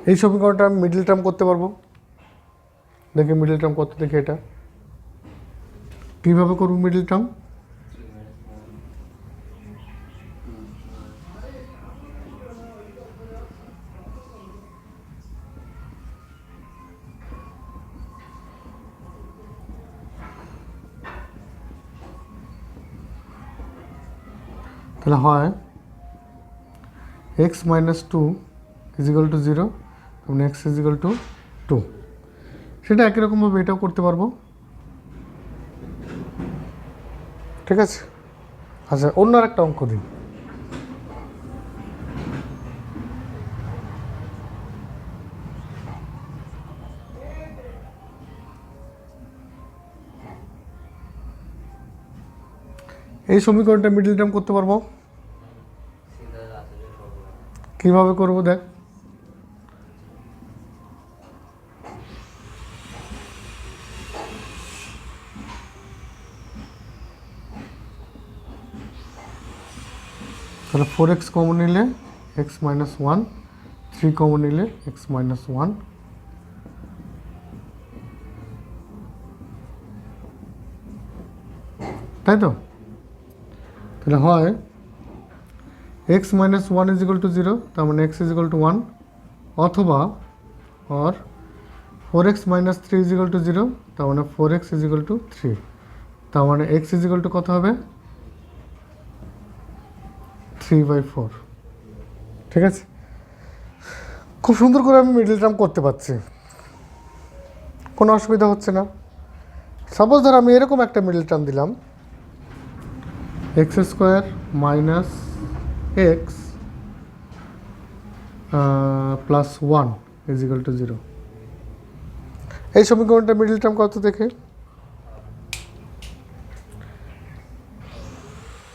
এই সমীকরণটা আমি মিডল টার্ম করতে পারবো। দেখি মিডল টার্ম কত, দেখি এটা কীভাবে করবো মিডল টার্ম। তাহলে হয় x মাইনাস 2 ইজিক্যাল টু 0, তখন x ইজিক্যাল টু 2। সেটা একই রকমভাবে এটাও করতে পারবো, ঠিক আছে। আচ্ছা, অন্য আর একটা অঙ্ক দিই। এই সমীকরণটা মিডল টার্ম করতে পারবো, কিভাবে করব দেখ। তাহলে 4x কমন নিলে x মাইনাস 1, 3 কমন নিলে x মাইনাস 1, তাই তো। তাহলে হয় x minus 1 is equal to 0, তার মানে x ইজ ইকুয়াল টু 1, অথবা और 4x minus 3 is equal to 0, তার মানে 4x ইজ ইকুয়াল টু 3, তার মানে x ইজ ইকুয়াল টু কত হবে 3/4। ঠিক আছে, খুব সুন্দর করে আমি মিডল টার্ম করতে পারছি, কোনো অসুবিধা হচ্ছে না। সাপোজ ধর আমি এরকম একটা মিডল টার্ম দিলাম, x² minus x plus 1 is equal to 0। এই সমীকরণটা মিডল টার্ম কত দেখে।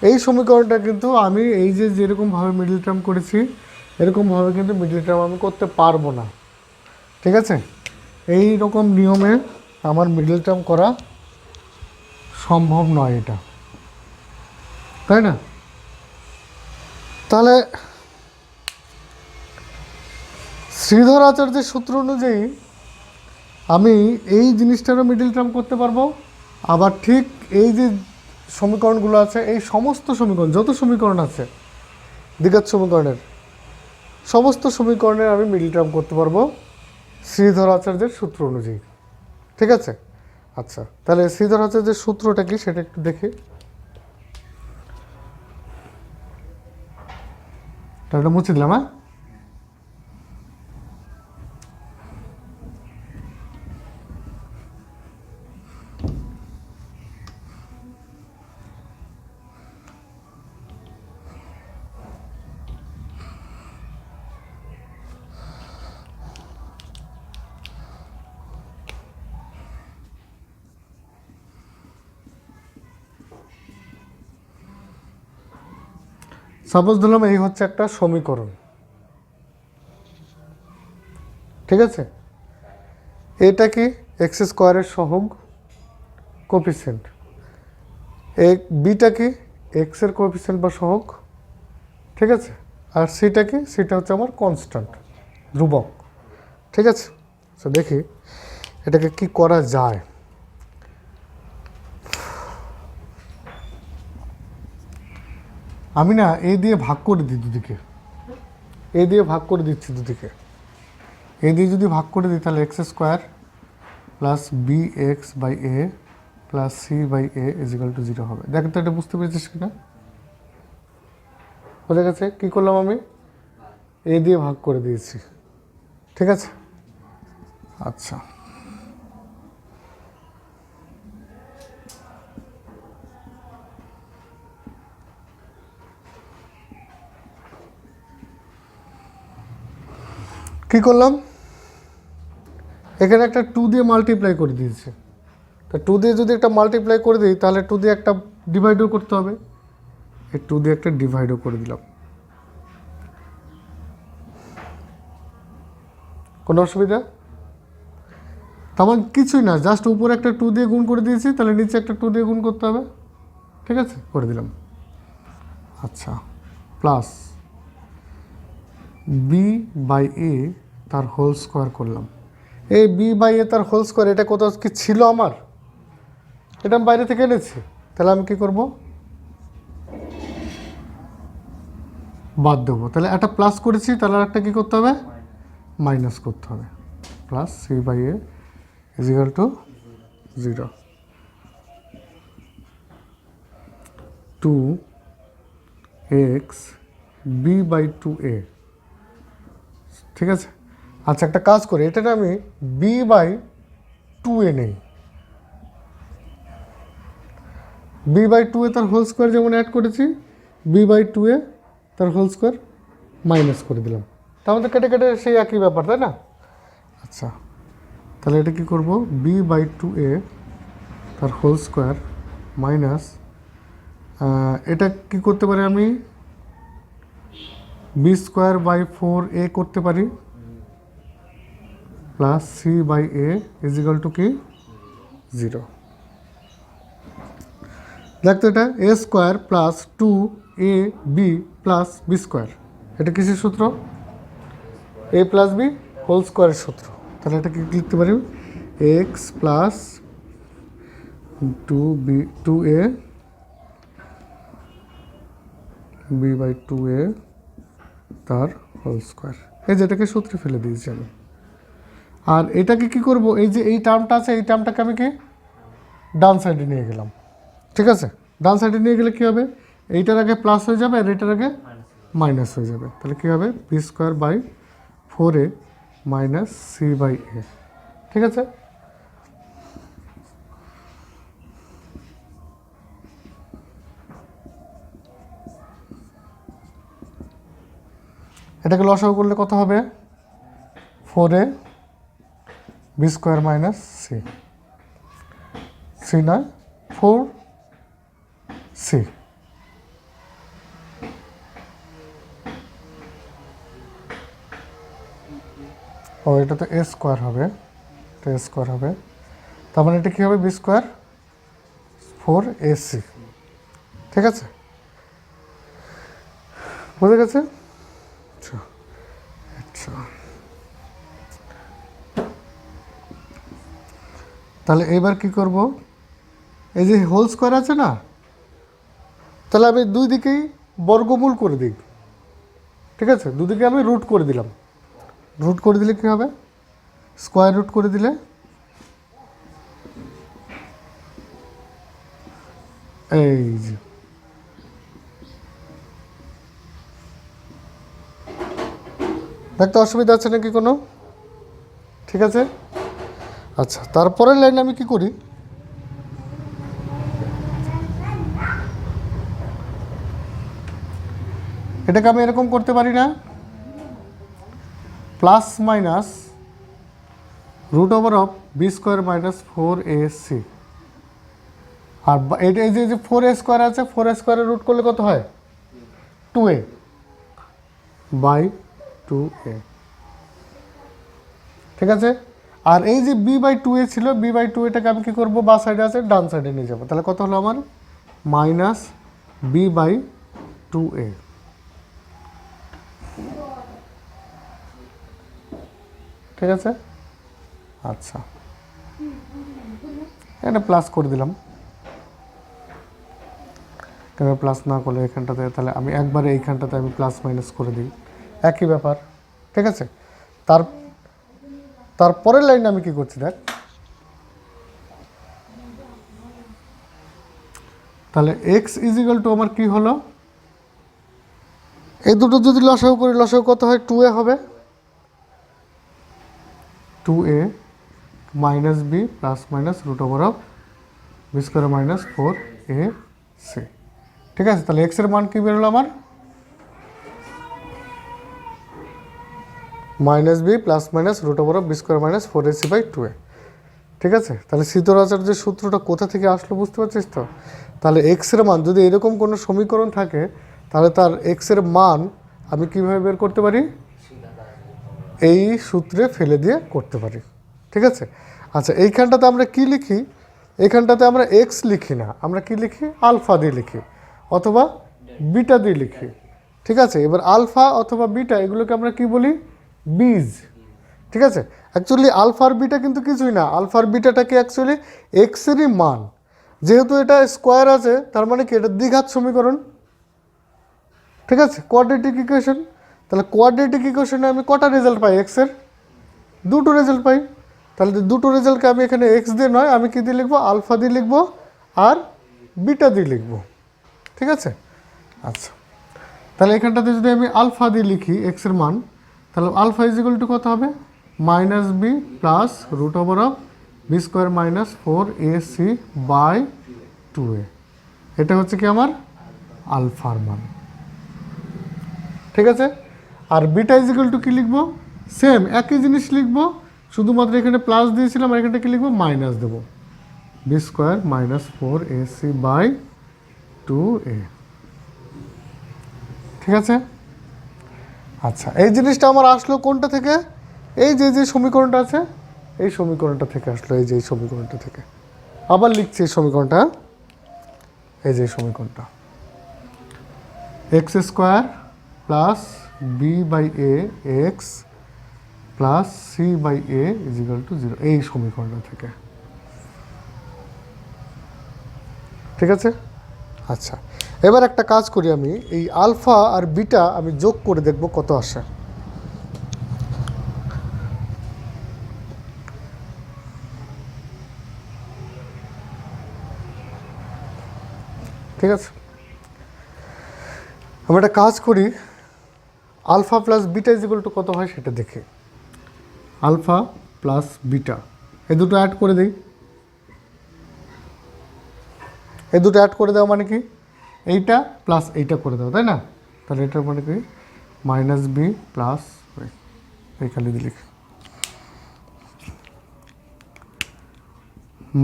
এই সমীকরণটা কিন্তু আমি এই যে যেরকমভাবে মিডল টার্ম করেছি এরকমভাবে কিন্তু মিডল টার্ম আমি করতে পারবো না, ঠিক আছে। এই রকম নিয়মে আমার মিডল টার্ম করা সম্ভব নয় এটা, তাই না। তাহলে শ্রীধর আচার্যের সূত্র অনুযায়ী আমি এই জিনিসটারও মিডল টার্ম করতে পারবো, আবার ঠিক এই যে সমীকরণগুলো আছে এই সমস্ত সমীকরণ যত সমীকরণ আছে দ্বিঘাত সমীকরণের সমস্ত সমীকরণের আমি মিডল টার্ম করতে পারবো শ্রীধর আচার্যের সূত্র অনুযায়ী, ঠিক আছে। আচ্ছা, তাহলে শ্রীধর আচার্যের সূত্রটা কি সেটা একটু দেখি। তাহলে মুছে দিলাম। হ্যাঁ, সাপোজ ধরলাম এই হচ্ছে একটা সমীকরণ, ঠিক আছে। এটা কি x² সহগ কোফিসিয়েন্ট, বিটা কি x এর কোফিসিয়েন্ট বা সহগ, ঠিক আছে। আর সিটা কি, সিটা হচ্ছে আমার কনস্ট্যান্ট ধ্রুবক, ঠিক আছে। তো দেখি এটাকে কি করা যায়। আমি না এই দিয়ে ভাগ করে দিই দুদিকে, এই দিয়ে ভাগ করে দিচ্ছি দুদিকে। এই দিয়ে যদি ভাগ করে দিই তাহলে x² plus bx/a plus c/a is equal to 0 হবে। দেখ তো এটা বুঝতে পেরেছিস কিনা, বোঝা গেছে। কী করলাম আমি এই দিয়ে ভাগ করে দিয়েছি, ঠিক আছে। আচ্ছা, কী করলাম এখানে একটা 2 দিয়ে মাল্টিপ্লাই করে দিয়েছি। তা 2 দিয়ে যদি একটা মাল্টিপ্লাই করে দিই তাহলে 2 দিয়ে একটা ডিভাইডও করতে হবে, এই 2 দিয়ে একটা ডিভাইডও করে দিলাম, কোনো অসুবিধা তেমন কিছুই না। জাস্ট উপরে একটা 2 দিয়ে গুণ করে দিয়েছি, তাহলে নিচে একটা 2 দিয়ে গুণ করতে হবে, ঠিক আছে, করে দিলাম। আচ্ছা, প্লাস b/a, তার হোল স্কোয়ার করলাম। এই বি বাই এ তার হোল স্কোয়ার এটা কোথাও কি ছিল আমার? এটা আমি বাইরে থেকে এনেছি, তাহলে আমি কি করব? বাদ দেবো। তাহলে একটা প্লাস করেছি, তাহলে একটা কী করতে হবে? মাইনাস করতে হবে। Plus C by A is equal to 0 2x b by 2a। ঠিক আছে, আচ্ছা একটা কাজ করি, এটাকে আমি বি বাই 2a নেই। বি বাই 2a তার হোল স্কোয়ার যেমন অ্যাড করেছি, বি বাই 2a তার হোল স্কোয়ার মাইনাস করে দিলাম। তার মধ্যে কেটে কেটে সেই একই ব্যাপার, তাই না? আচ্ছা, তাহলে এটা কী করব? বি বাই 2a তার হোল স্কোয়ার মাইনাস, এটা কি করতে পারি আমি? বি স্কোয়ার বাই 4a করতে পারি, plus C by A is equal to কি? 0। দেখতো এটা A square plus 2ab plus B square, এটা কিসের সূত্র? এ প্লাস বি হোল স্কোয়ারের সূত্র। তাহলে এটা কি লিখতে পারি? X plus 2a B by 2a তার হোল স্কোয়ার, এই যেটাকে সূত্রে ফেলে দিয়েছি আমি। আর এটাকে কি করব? এই যে এই টার্মটা আছে, এই টার্মটাকে আমি কি ডান সাইডে নিয়ে গেলাম। ঠিক আছে, ডান সাইডে নিয়ে গেলে কী হবে? এইটার আগে প্লাস হয়ে যাবে আর এটার আগে মাইনাস হয়ে যাবে। তাহলে কী হবে? B square by 4a minus C by A. ঠিক আছে, এটাকে লসাগু করলে কত হবে? 4a B square minus C, C না 4c। ও এটা তো এ স্কোয়ার হবে, এটা এ স্কোয়ার হবে, তার মানে এটা কী হবে? B square 4ac। ঠিক আছে, বুঝে গেছে? আচ্ছা আচ্ছা, তাহলে এবার কি করব? এই যে হোল স্কোয়ার আছে না, তাহলে আমি দুই দিকেই বর্গমূল করে দিই। ঠিক আছে, দুদিকে আমি রুট করে দিলাম। রুট করে দিলে কী হবে? স্কোয়ার রুট করে দিলে এই যে দেখতে অসুবিধা আছে নাকি কোনো? ঠিক আছে, আচ্ছা তারপরের লাইনে আমি কি করি? এটাকে আমি এরকম করতে পারি না? Plus minus root over of B square minus 4ac। আর এটা এই যে 4a স্কোয়ার আছে, 4a স্কোয়ারের রুট করলে কত হয়? 2a by 2a। ঠিক আছে, আর এই যে বি বাই 2a ছিল, বি বাই 2aটাকে আমি কী করবো? বা সাইডে আছে, ডান সাইডে নিয়ে যাবো। তাহলে কত হলো আমার? Minus b by 2a। ঠিক আছে, আচ্ছা এটা প্লাস করে দিলাম, কেন প্লাস না করলে এখানটাতে? তাহলে আমি একবারে এইখানটাতে আমি প্লাস মাইনাস করে দিই, একই ব্যাপার। ঠিক আছে, তারপরের লাইনে আমি কি করছি দেখ, তাহলে এক্স ইজ ইকুয়াল টু আমার কি হলো? এই দুটো যদি লসাগু করি, লসাগু কত হয়? 2a হবে, 2a minus b plus minus root over of B square minus 4ac। ঠিক আছে, তাহলে এক্সের মান কী বেরোলো আমার? Minus b plus minus root over of B square minus 4ac by 2a। ঠিক আছে, তাহলে শীতলাচার্যের সূত্রটা কোথা থেকে আসলো বুঝতে পারছিস তো? তাহলে এক্সের মান যদি এরকম কোনো সমীকরণ থাকে, তাহলে তার এক্সের মান আমি কীভাবে বের করতে পারি? এই সূত্রে ফেলে দিয়ে করতে পারি। ঠিক আছে, আচ্ছা এইখানটাতে আমরা কি লিখি? এইখানটাতে আমরা এক্স লিখি না, আমরা কি লিখি? আলফা দিয়ে লিখি অথবা বিটা দিয়ে লিখি। ঠিক আছে, এবার আলফা অথবা বিটা এগুলোকে আমরা কি বলি? বীজ। ঠিক আছে? অ্যাকচুয়ালি আলফা আর বিটা কিন্তু কিছুই না, আলফা আর বিটাটাকে অ্যাকচুয়ালি এক্সেরই মান, যেহেতু এটা স্কোয়ার আছে তার মানে কি এটা দ্বিঘাত সমীকরণ, ঠিক আছে, কোয়াড্রেটিক ইকুয়েশন। তাহলে কোয়াড্রেটিক ইকুয়েশনে আমি কটা রেজাল্ট পাই এক্সের? দুটো রেজাল্ট পাই। তাহলে দুটো রেজাল্টকে আমি এখানে এক্স দিয়ে নয়, আমি কী দিয়ে লিখবো? আলফা দিয়ে লিখবো আর বিটা দিয়ে লিখবো, ঠিক আছে? আচ্ছা, তাহলে এখানটাতে যদি আমি আলফা দিয়ে লিখি এক্সের মান, তাহলে আলফা ইজ ইকুয়াল টু কত হবে? Minus b plus root over of B square minus 4ac by 2a। এটা হচ্ছে কি আমার আলফার মান, ঠিক আছে? আর বিটা ইজ ইকুয়াল টু কী লিখবো? সেম একই জিনিস লিখবো, শুধুমাত্র এখানে প্লাস দিয়েছিলাম আর এখানটা কী লিখবো? মাইনাস দেবো, B square minus 4ac by 2a, ঠিক আছে? আচ্ছা, এই জিনিসটা আমার আসলো কোনটা থেকে? এই যে সমীকরণটা আছে এই সমীকরণটা থেকে আসলো, এই যে সমীকরণটা থেকে। আবার লিখছি এই সমীকরণটা, এই যে সমীকরণটা, x square plus b by a x plus C by A is equal to 0, এই সমীকরণটা থেকে, ঠিক আছে? আচ্ছা, এবার একটা কাজ করি, আমি এই আলফা আর বিটা আমি যোগ করে দেখব কত আসে। ঠিক আছে, আমি একটা কাজ করি, alpha plus beta is equal to কত হয় সেটা দেখি। আলফা প্লাস বিটা এই দুটো অ্যাড করে দিই, এই দুটো অ্যাড করে দেওয়া মানে কি? এইটা প্লাস এইটা করে দাও, তাই না? তাহলে এটার মানে কি? মাইনাস বি প্লাস এই খালি দিলি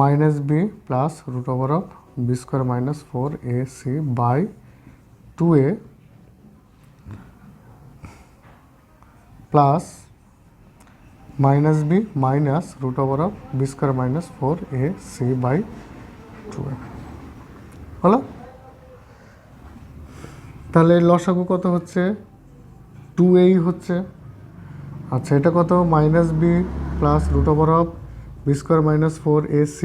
minus b plus root over of B square minus 4ac by 2a plus minus b minus root over of B square minus 4ac by 2a হলো। তাহলে লসাগু কত হচ্ছে? 2a হচ্ছে। আচ্ছা, এটা কত? Minus b plus root over of B square minus 4ac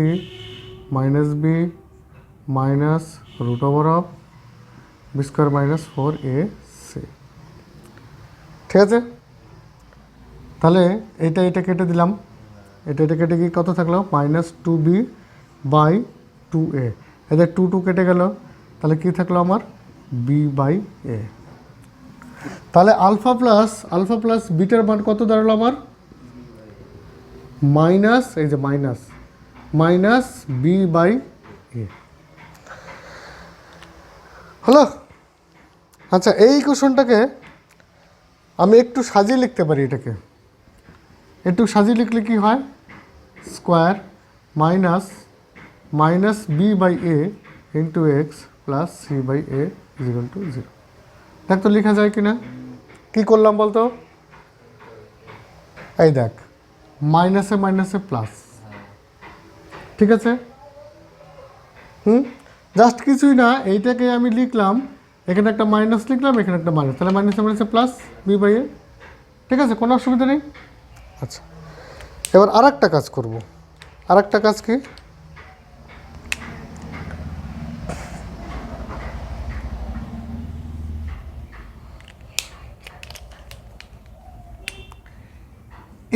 minus b minus root over of B square minus 4ac, ঠিক আছে? তাহলে এটা কেটে দিলাম, এটা কেটে গিয়ে কত থাকলো? মাইনাস 2b বাই 2a, এদের 2 কেটে গেল, তাহলে কি থাকলো আমার? b by a। তাহলে আলফা প্লাস বিটার মান কত দাঁড়ালো আমার? মাইনাস, এই যে মাইনাস বি বাই এ হলো। আচ্ছা, এই ইকুয়েশনটাকে আমি একটু সাজিয়ে লিখতে পারি, এটাকে একটু সাজিয়ে লিখলে কি হয়? Square minus b by a into x plus C by A is equal to 0। দেখ তো লেখা যায় কি না? কী করলাম বলতো? এই দেখ, মাইনাসে প্লাস, ঠিক আছে? জাস্ট কিছুই না, এইটাকে আমি লিখলাম, এখানে একটা মাইনাস লিখলাম, এখানে একটা মাইনাস, তাহলে মাইনাসে প্লাস বি বাই এ, ঠিক আছে? কোনো অসুবিধা নেই। আচ্ছা, এবার আর একটা কাজ করব। আর একটা কাজ কি?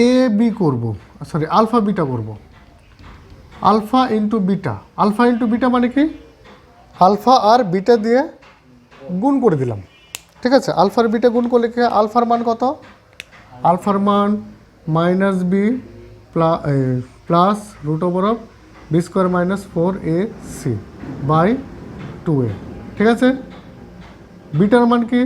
এ বি করবো, সরি আলফা বিটা করবো। আলফা ইন্টু বিটা মানে কি? আলফা আর বিটা দিয়ে গুণ করে দিলাম, ঠিক আছে? আলফার বিটা গুণ করলে কি? আলফার মান কত? আলফার মান minus b plus root over of B square minus 4ac by 2a, ঠিক আছে? বিটার মান কি?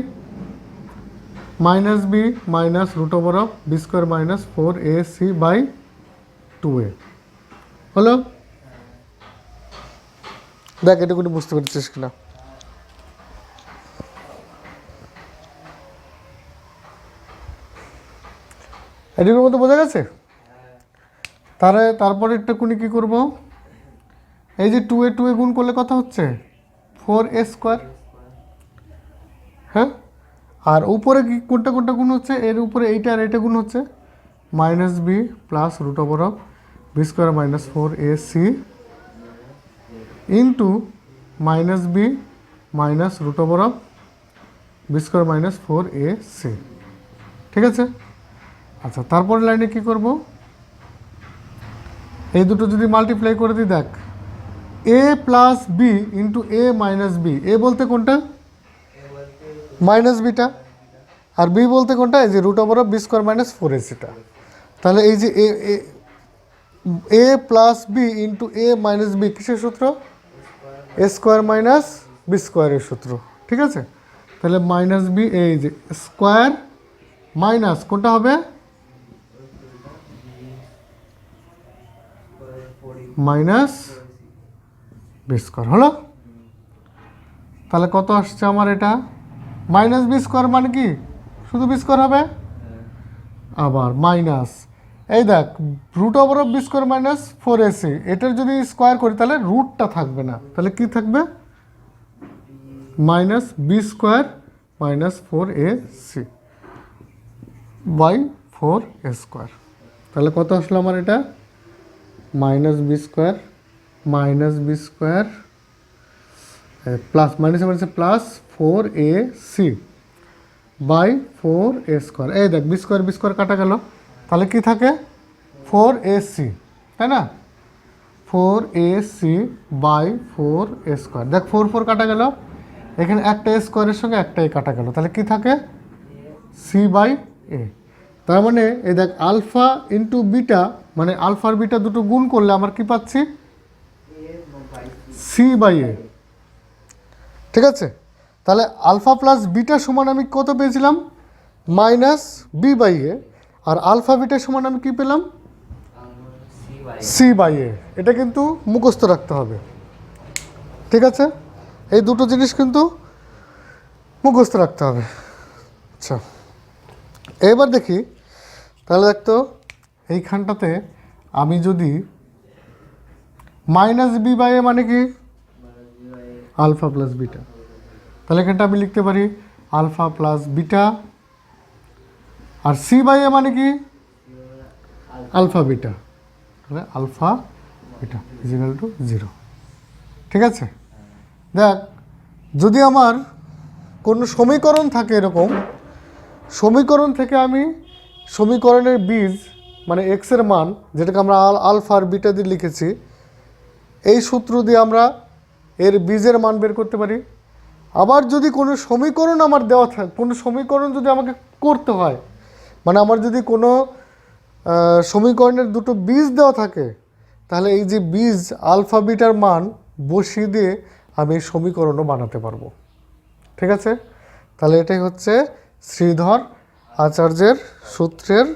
Minus b minus root over of B square minus 4ac by 2a হলো। দেখ এটুকুনি বুঝতে পেরেছিস কিনা? এটুকুর মধ্যে বোঝা গেছে? তারপরে একটা কোণে কী করবো? এই যে 2a গুণ করলে কত হচ্ছে? 4a স্কোয়ার, হ্যাঁ? আর উপরে কি কোনটা গুণ হচ্ছে? এর উপরে এইটা আর এটা গুণ হচ্ছে, minus b plus root over of B square minus 4ac into minus b minus root over of B square minus 4ac। ঠিক আছে? আচ্ছা, তারপরে লাইনে কি করব, এই দুটো যদি মাল্টিপ্লাই করে দিই, দেখ এ plus B into A minus B. এ বলতে কোনটা? Minus beta. আর বি বলতে কোনটা? এই যে root over of B square minus 4ac-টা। তাহলে এই যে A plus B into A minus B কিসের সূত্র? এ স্কোয়ার মাইনাস বি স্কোয়ারের সূত্র। ঠিক আছে? তাহলে মাইনাস বি, এই যে স্কোয়ার মাইনাস কোনটা হবে? মাইনাস বি স্কোয়ার হলো। তাহলে কত আসছে আমার? এটা মাইনাস বি স্কোয়ার মানে কি শুধু বি স্কোয়ার হবে, আবার মাইনাস এই দেখ root over of B square minus 4ac। এটার যদি স্কোয়ার করি তাহলে রুটটা থাকবে না, তাহলে কি থাকবে? Minus b square minus 4ac by 4a square. তাহলে কত আসলো আমার? এটা মাইনাস বি স্কোয়ার প্লাস মাইনাসে মাইনাসে plus 4ac by 4a square. এই দেখ বি স্কোয়ার কাটা গেল, তাহলে কি থাকে? 4ac, তাই না? 4ac by 4a square. দেখ 4 কাটা গেল, এখানে একটা স্কোয়ারের সঙ্গে একটাই কাটা গেল, তাহলে কি থাকে? c by a। তার মানে এই দেখ আলফা ইন্টু বিটা, মানে আলফা আর বিটা দুটো গুণ করলে আমার কি পাচ্ছি? c by a। ঠিক আছে? তাহলে আলফা প্লাস বিটা সমান আমি কত পেয়েছিলাম? Minus b by a. আর আলফা বিটা সমান আমি কি পেলাম? C by a. এটা কিন্তু মুখস্থ রাখতে হবে। ঠিক আছে? এই দুটো জিনিস কিন্তু মুখস্থ রাখতে হবে। আচ্ছা, এবার দেখি, তাহলে দেখতো এইখানটাতে আমি যদি মাইনাস বি বাই এ মানে কি? Alpha plus beta. তাহলে এখানটা আমি লিখতে পারি আলফা প্লাস বিটা, আর সি বাই এ মানে কি? Alpha beta. তাহলে আলফা বিটা ইজিক্যাল টু 0। ঠিক আছে? দেখ যদি আমার কোনো সমীকরণ থাকে এরকম, সমীকরণ থেকে আমি সমীকরণের বীজ মানে এক্সের মান, যেটাকে আমরা আলফা আর বিটা দিয়ে লিখেছি, এই সূত্র দিয়ে আমরা এর বীজের মান বের করতে পারি। আবার যদি কোনো সমীকরণ আমার দেওয়া থাকে, কোনো সমীকরণ যদি আমাকে করতে হয়, মানে আমার যদি কোনো সমীকরণের দুটো বীজ দেওয়া থাকে, তাহলে এই যে বীজ আলফা বিটার মান বসিয়ে দিয়ে আমি এই সমীকরণও বানাতে পারবো। ঠিক আছে? তাহলে এটাই হচ্ছে শ্রীধর আচার্যের সূত্রের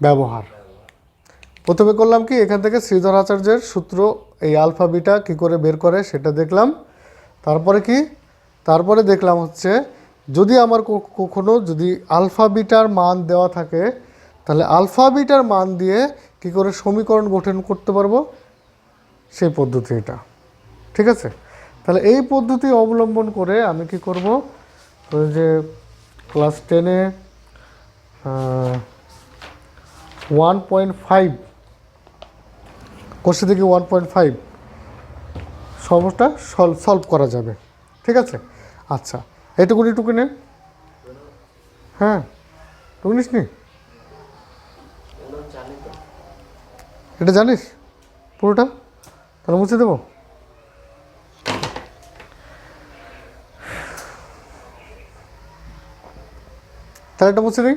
ব্যবহার। প্রথমে করলাম কি, এখান থেকে শ্রীধর আচার্যের সূত্র এই আলফা বিটা কী করে বের করে সেটা দেখলাম। তারপরে কি, তারপরে দেখলাম হচ্ছে যদি আমার কখনো যদি আলফা বিটার মান দেওয়া থাকে, তাহলে আলফা বিটার মান দিয়ে কি করে সমীকরণ গঠন করতে পারবো, সেই পদ্ধতি এটা। ঠিক আছে? তাহলে এই পদ্ধতি অবলম্বন করে আমি কি করব, ওই যে ক্লাস 10-এ 1.5 কোশ্চেন থেকে 1.5 সমস্যা সলভ করা যাবে। ঠিক আছে? আচ্ছা, টুকুনি হ্যাঁ, টুকুনিস নি? এটা জানিস পুরোটা? তাহলে মুছে দেবো। তাহলে এটা মুছে দিই।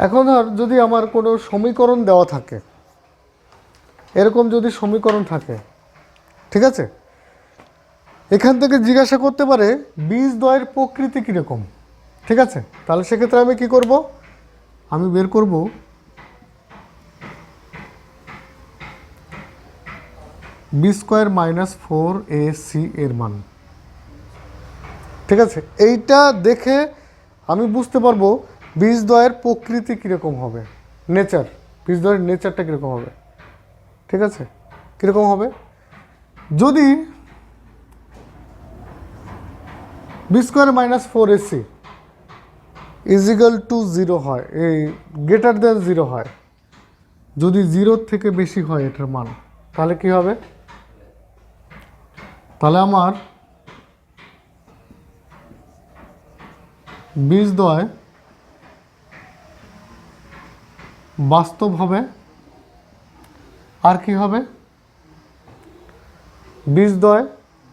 এখন ধর যদি আমার কোনো সমীকরণ দেওয়া থাকে, এরকম যদি সমীকরণ থাকে, ঠিক আছে, এখান থেকে জিজ্ঞাসা করতে পারে বীজদ্বয়ের প্রকৃতি কীরকম। ঠিক আছে, তাহলে সেক্ষেত্রে আমি কি করব, আমি বের করব বি স্কোয়ার মাইনাস 4ac এর মান। ঠিক আছে, এইটা দেখে আমি বুঝতে পারবো বীজদ্বয়ের প্রকৃতি কীরকম হবে, নেচার, বীজদ্বয়ের নেচারটা কীরকম হবে। ঠিক আছে, কীরকম হবে, যদি b square minus 4ac is equal to 0 হয়, এই গ্রেটার দেন 0 হয়, যদি 0 থেকে বেশি হয় এটার মান, তাহলে কি হবে, তাহলে আমার বীজদ্বয় বাস্তব হবে, আর কি হবে, বীজদ্বয়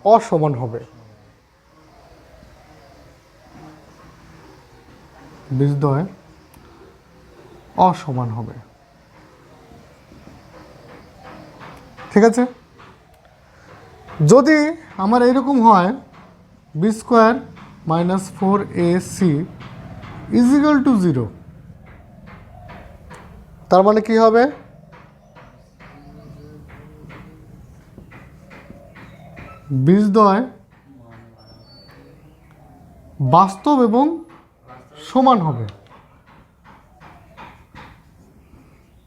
অসমান হবে। বীজদ্বয় অসমান হবে। ঠিক আছে, যদি আমার এরকম হয় b square minus 4ac is equal to 0, তার মানে কি হবে, বীজদ্বয় বাস্তব এবং সমান হবে,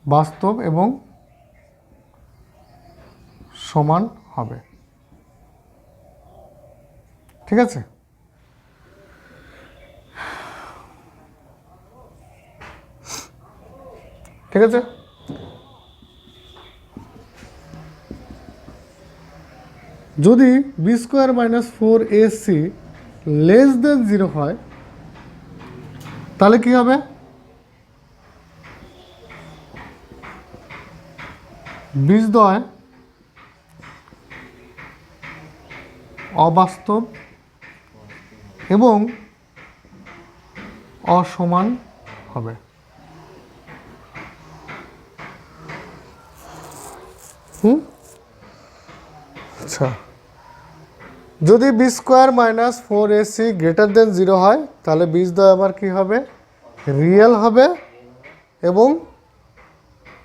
বাস্তব এবং সমান হবে। ঠিক আছে, ঠিক আছে, যদি b square minus 4ac less than 0 হয়, তাহলে কি হবে, বীজদ্বয় অবাস্তব এবং অসমান হবে। আচ্ছা, যদি b square minus 4ac greater than 0 হয়, তাহলে বীজদ্বয় আবার কি হবে, রিয়েল হবে এবং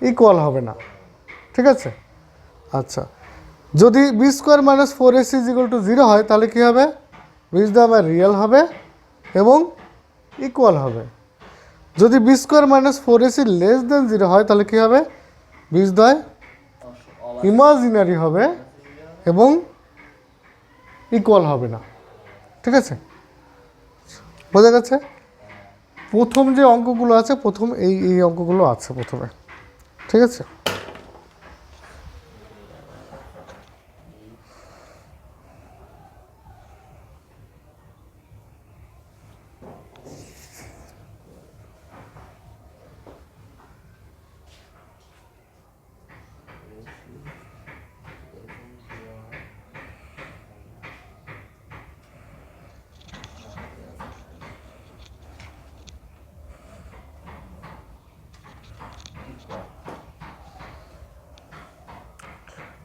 ইকুয়াল হবে না। ঠিক আছে, আচ্ছা, যদি b square minus 4ac equal to 0 হয়, তাহলে কি হবে, বীজদ্বয় আবার রিয়েল হবে এবং ইকুয়াল হবে। যদি b square minus 4ac less than 0 হয়, তাহলে কি হবে, বীজদ্বয় ইমাজিনারি হবে এবং ইকুয়াল হবে না। ঠিক আছে, বোঝা গেছে, প্রথম যে অঙ্কগুলো আছে, প্রথম এই অঙ্কগুলো আছে প্রথমে। ঠিক আছে,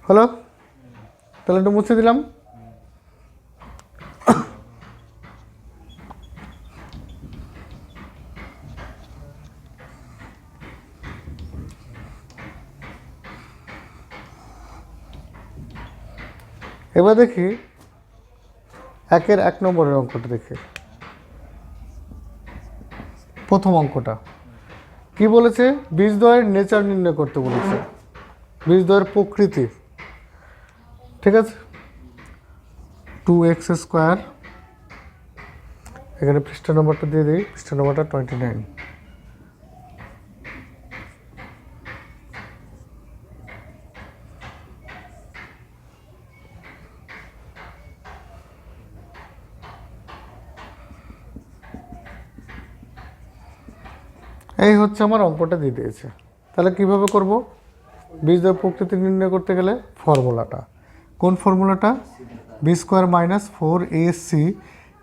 হলো, তাহলে একটু মুছে দিলাম। এবার দেখি 1 নম্বরের অঙ্কটা দেখি। প্রথম অঙ্কটা কি বলেছে, বীজদ্বয়ের নেচার নির্ণয় করতে বলেছে, বীজদ্বয়ের প্রকৃতি। ঠিক আছে, 2x স্কোয়ার, এখানে পৃষ্ঠা নম্বরটা দিয়ে দিই, পৃষ্ঠা নম্বরটা 29। এই হচ্ছে আমার অঙ্কটা দিয়ে দিয়েছে। তাহলে কিভাবে করব, বীজদ্বয়ের প্রকৃতি নির্ণয় করতে গেলে ফর্মুলাটা, কোন ফর্মুলাটা, বি স্কোয়ার মাইনাস 4ac,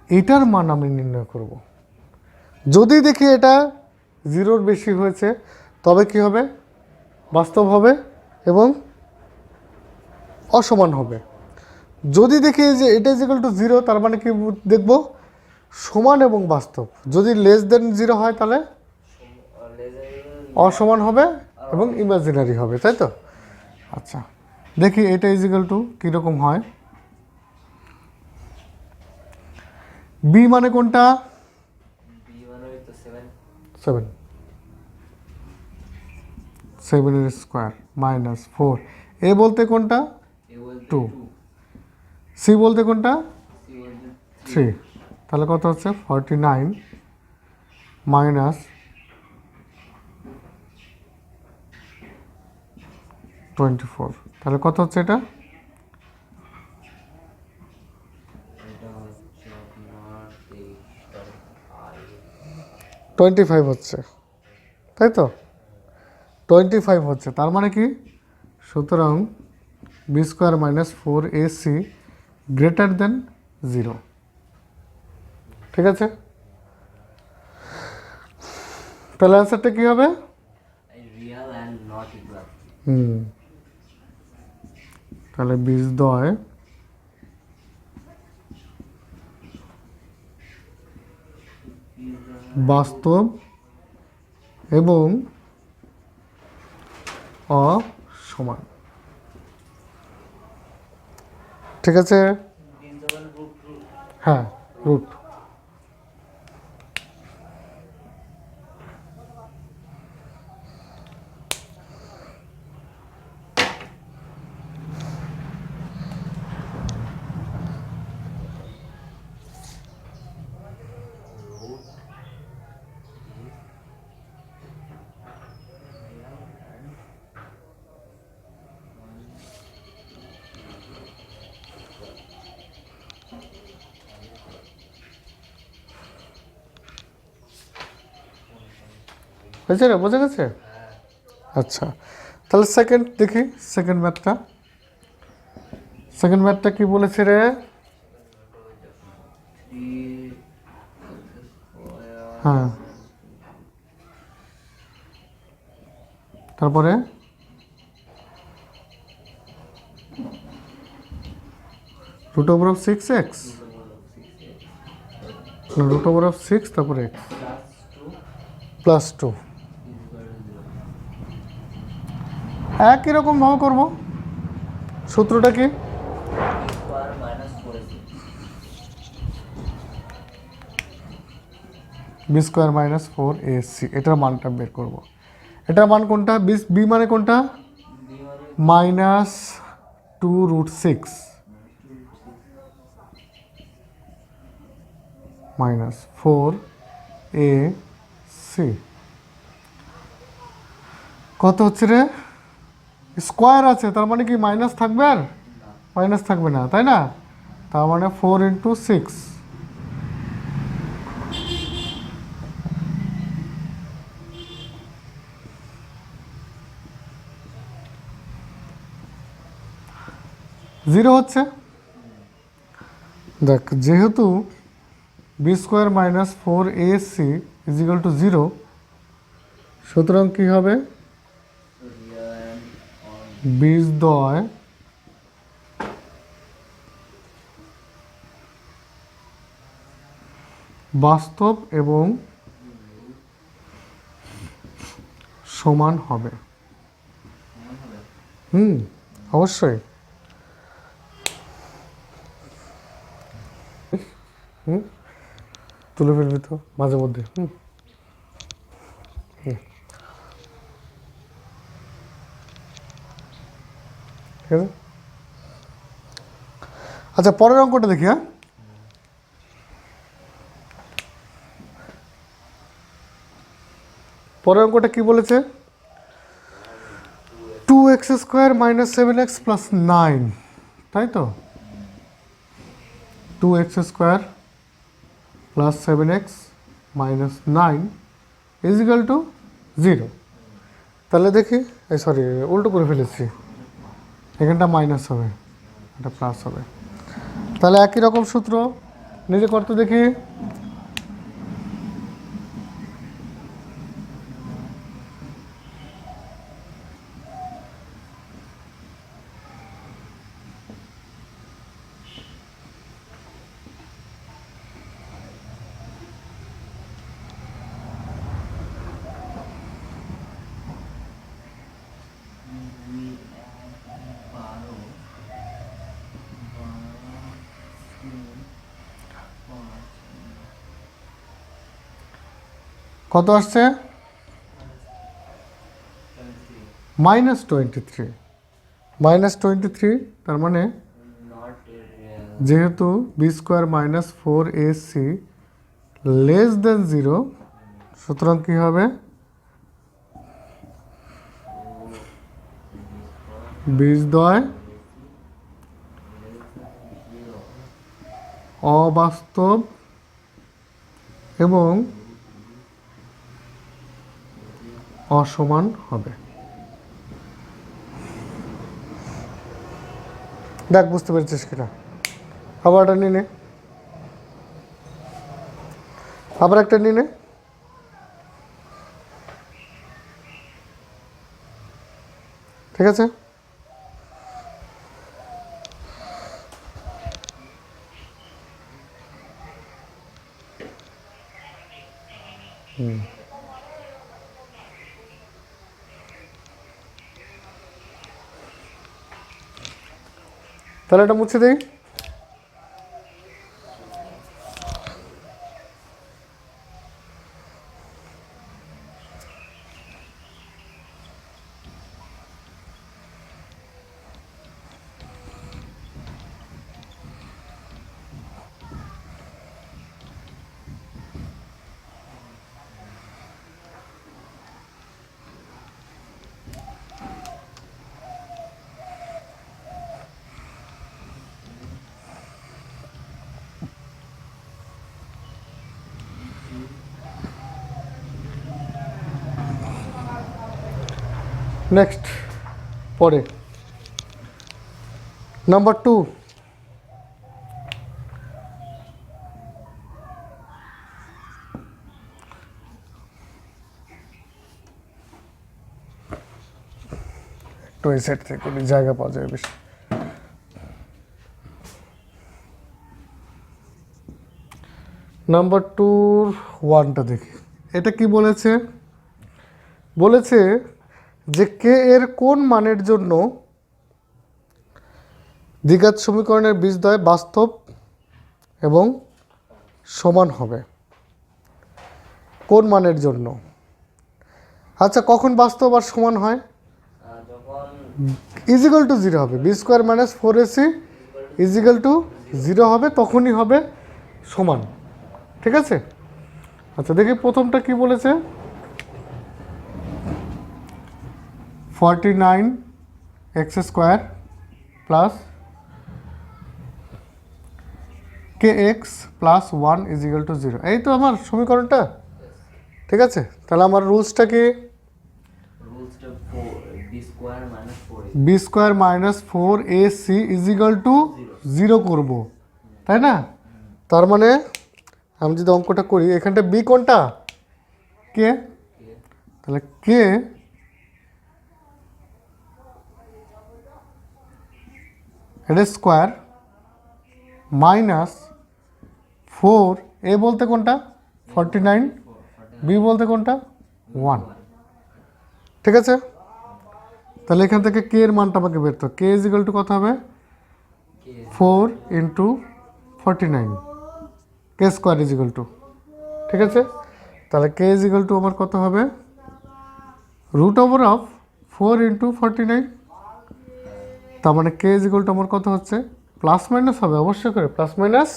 এটার মান আমি নির্ণয় করব। যদি দেখি এটা 0-র বেশি হয়েছে, তবে কি হবে, বাস্তব হবে এবং অসমান হবে। যদি দেখি যে এটা ইজ ইকুয়াল টু 0, তার মানে কি দেখব, সমান এবং বাস্তব। যদি লেস দেন 0 হয় তাহলে অসমান হবে এবং ইমাজিনারি হবে, তাই তো? আচ্ছা, দেখি এটা ইজ ইকুয়াল টু কীরকম হয়। বি মানে কোনটা? 7, 7 স্কোয়ার মাইনাস 4। এ বলতে কোনটা? 2। সি বলতে কোনটা? 3। তাহলে কত হচ্ছে? 49 মাইনাস 24। তাহলে কত হচ্ছে এটা? 25 হচ্ছে, তাই তো? 25 হচ্ছে, তার মানে কি? সুতরাং b square minus 4ac greater than 0। ঠিক আছে, তাহলে অ্যান্সারটা কী হবে? তাহলে বীজদ্বয় বাস্তব এবং অসমান। ঠিক আছে, হ্যাঁ, রুট। হয়েছে রে, বোঝা গেছে? আচ্ছা, তাহলে সেকেন্ড দেখি, সেকেন্ড ম্যাথটা। সেকেন্ড ম্যাথটা কি বলেছে রে? হ্যাঁ, তারপরে root over of 6x, root over of 6 তারপরে x প্লাস 2। একই রকম ভাবে করবো। সূত্রটা কি? বি স্কোয়ার মাইনাস 4ac, এটার মানটা বের করব। এটার মান কোনটা? বি মানে কোনটা? -2√6 মাইনাস 4ac কত হচ্ছে রে? স্কোয়ার আছে, তার মানে কি মাইনাস থাকবে? আর মাইনাস থাকবে না, তাই না? তার মানে 4 × 6। জিরো হচ্ছে। দেখ, যেহেতু b square minus 4ac is equal to 0, সুতরাং কী হবে? বীজদ্বয় বাস্তব এবং সমান হবে। অবশ্যই। তুলে ফেলবি তো মাঝে মধ্যে। ঠিক আছে, আচ্ছা, পরের অঙ্কটা দেখি। হ্যাঁ, পরের অঙ্কটা কি বলেছে? 2x² মাইনাস 7x প্লাস 9, তাই তো? 2x² plus 7x minus 9 is equal to 0। তাহলে দেখি, সরি, উল্টো করে ফেলেছি, এখানটা মাইনাস হবে, এটা প্লাস হবে। তাহলে একই রকম সূত্র নিজে করতে দেখি। কত আসছে? -23। -23 তার মানে যেহেতু b² - 4ac লেস দেন 0, সুতরাং কী হবে? বীজদ্বয় অবাস্তব এবং অসমান হবে। দেখ বুঝতে পেরেছিস কিনা? আবার একটা নিয়ে নে, আবার একটা নিয়ে নে। ঠিক আছে, তাহলে এটা মুছে দিই। নেক্সট, পরে নাম্বার 2, একটু এই সাইড থেকে জায়গা পাওয়া যায় বেশি। নাম্বার 2 1টা দেখি, এটা কি বলেছে? বলেছে যে কে এর কোন মানের জন্য দ্বিঘাত সমীকরণের বীজদ্বয় বাস্তব এবং সমান হবে। কোন মানের জন্য? আচ্ছা, কখন বাস্তব আর সমান হয়? ইজিক্যাল টু 0 হবে, b² - 4ac ইজিক্যাল টু 0 হবে, তখনই হবে সমান। ঠিক আছে, আচ্ছা দেখি প্রথমটা কি বলেছে। 49x² plus kx plus 1 is equal to 0, এই তো আমার সমীকরণটা। ঠিক আছে, তাহলে আমার রুলসটা কি? b² - 4ac ইজিক্যাল টু 0 করবো, তাই না? তার মানে আমি যদি অঙ্কটা করি, এখানটা বি কোনটা? কে। তাহলে কে এটা স্কোয়ার মাইনাস 4, এ বলতে কোনটা? 49, বি বলতে কোনটা? 1। ঠিক আছে, তাহলে এখান থেকে কে এর মানটা আমাকে বের করতে হবে। কে ইজিক্যাল টু কত হবে? 4 × 49, কে স্কোয়ার ইজিক্যাল টু। ঠিক আছে, তাহলে কে ইজিক্যাল টু আমার কত হবে? √4 × 49। তার মানে কে ইজিক্যাল টু আমার কত হচ্ছে? প্লাস মাইনাস হবে অবশ্যই করে, প্লাস মাইনাস।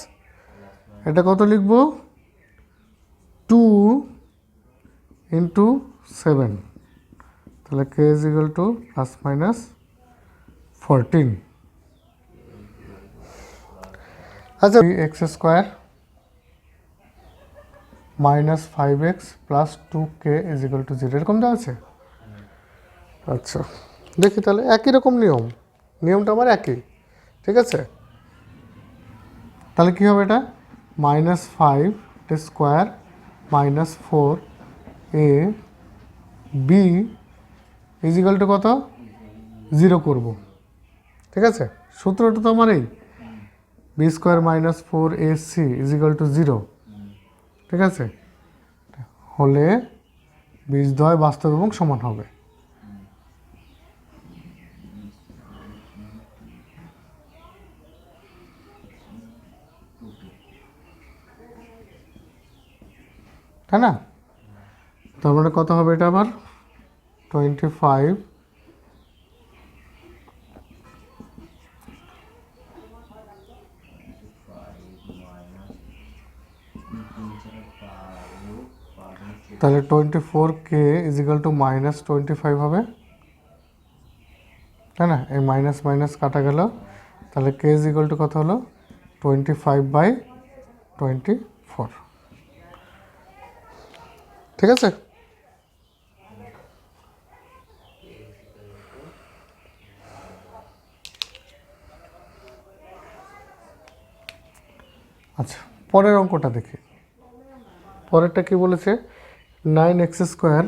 এটা কত লিখব? 2 × 7, তাহলে কে ইজিক্যাল টু প্লাস মাইনাস 14। আচ্ছা, x² - 5x plus 2k is equal to 0, এরকম দেওয়া আছে। আচ্ছা দেখি, তাহলে একই রকম নিয়মটা আমার একই। ঠিক আছে, তাহলে কী হবে? এটা -5 - 4a b ইজিক্যাল টু কত? 0 করব। ঠিক আছে, সূত্রটা তো আমার এই b² - 4ac ইজিক্যাল টু 0। ঠিক আছে, হলে বীজদ্বয় বাস্তব এবং সমান হবে। তাই না? তার মানে কত হবে এটা আবার 25 তাহলে 24k ইজিক্যাল টু -25 হবে, তাই না? এই মাইনাস মাইনাস কাটা গেল, তাহলে k ইজিক্যাল টু কত হলো 25/24। ঠিক আছে? আচ্ছা, পরের অঙ্কটা দেখি। পরেরটা কি বলেছে? 9x²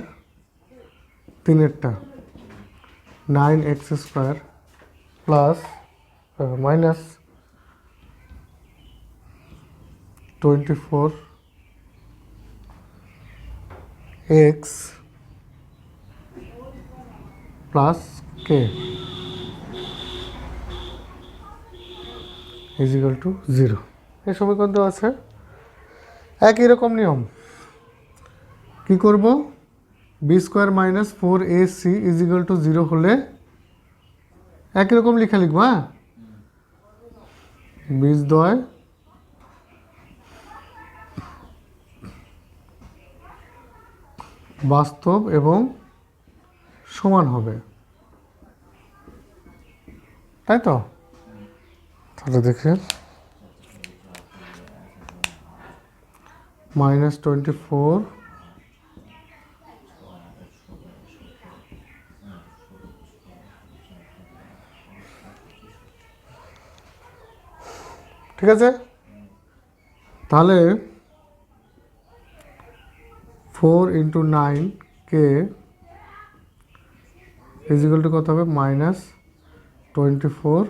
3-এরটা 9x² plus minus 24x plus k is equal to 0। এই সমীকরণ তো আছে, একই রকম নিয়ম। কি করব? b² - 4ac ইজিক্যাল টু 0 হলে একই রকম লিখা লিখবো। হ্যাঁ, বীজদ্বয় বাস্তব এবং সমান হবে, তাই তো? তাহলে দেখে -24 ঠিক আছে। তাহলে 4 × 9k ইজিক্যাল টু কত হবে? -24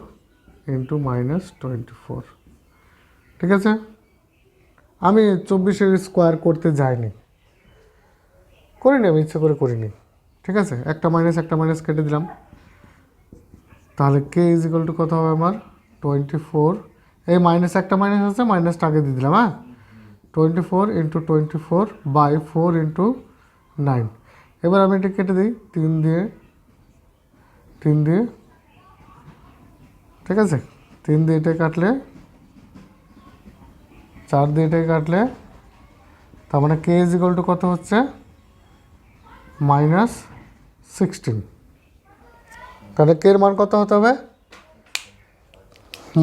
× -24। ঠিক আছে, আমি 24-এর স্কোয়ার করতে যাইনি, করিনি, আমি ইচ্ছে করে করিনি। ঠিক আছে, একটা মাইনাস কেটে দিলাম। তাহলে k ইজিক্যাল টু কত হবে আমার? 24, এই মাইনাস একটা মাইনাস আছে, মাইনাসটা আগে দিয়ে দিলাম। হ্যাঁ, 24 × 24/4 × 9। এবার আমি এটা কেটে দিই 3 দিয়ে। ঠিক আছে, 3 দিয়ে এটা কাটলে, 4 দিয়ে এটাকে কাটলে, তার মানে k ইজিক্যাল টু কত হচ্ছে? -16। তাহলে k এর মান কত হতে হবে?